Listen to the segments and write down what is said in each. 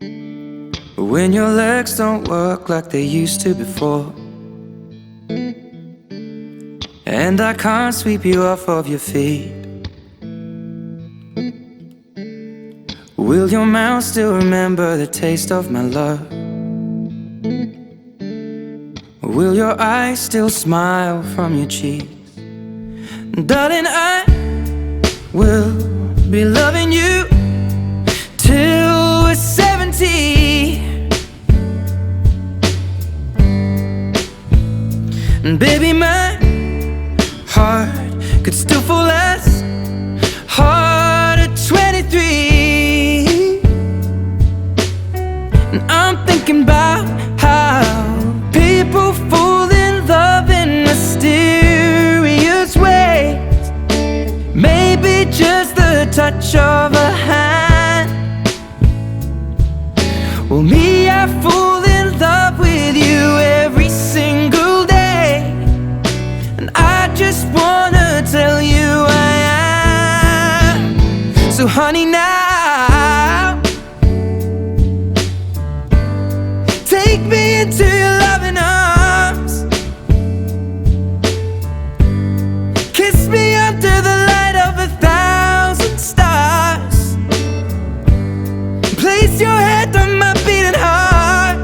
When your legs don't work like they used to before, and I can't sweep you off of your feet, will your mouth still remember the taste of my love? Will your eyes still smile from your cheeks? Darling, I will be loving you till we're 70. And baby, my heart could still fall as hard at 23. And I'm thinking about how people fall in love in mysterious ways. Maybe just the touch of a hand. Well, me, I fall in love with you every single day. And I just wanna tell you I am. So honey, now take me into your loving arms. Kiss me under the light of 1,000 stars. Place your head on my beating heart.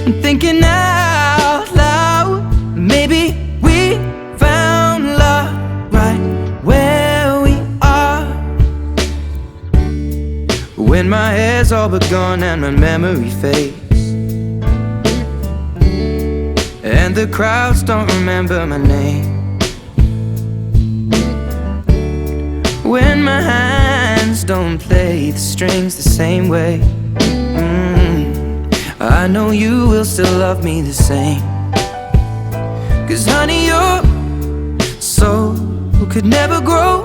I'm thinking out loud, maybe we found love right where we are. When my hair's all but gone and my memory fades, and the crowds don't remember my name, when my hands don't play the strings the same way, I know you will still love me the same. 'Cause honey, your soul could never grow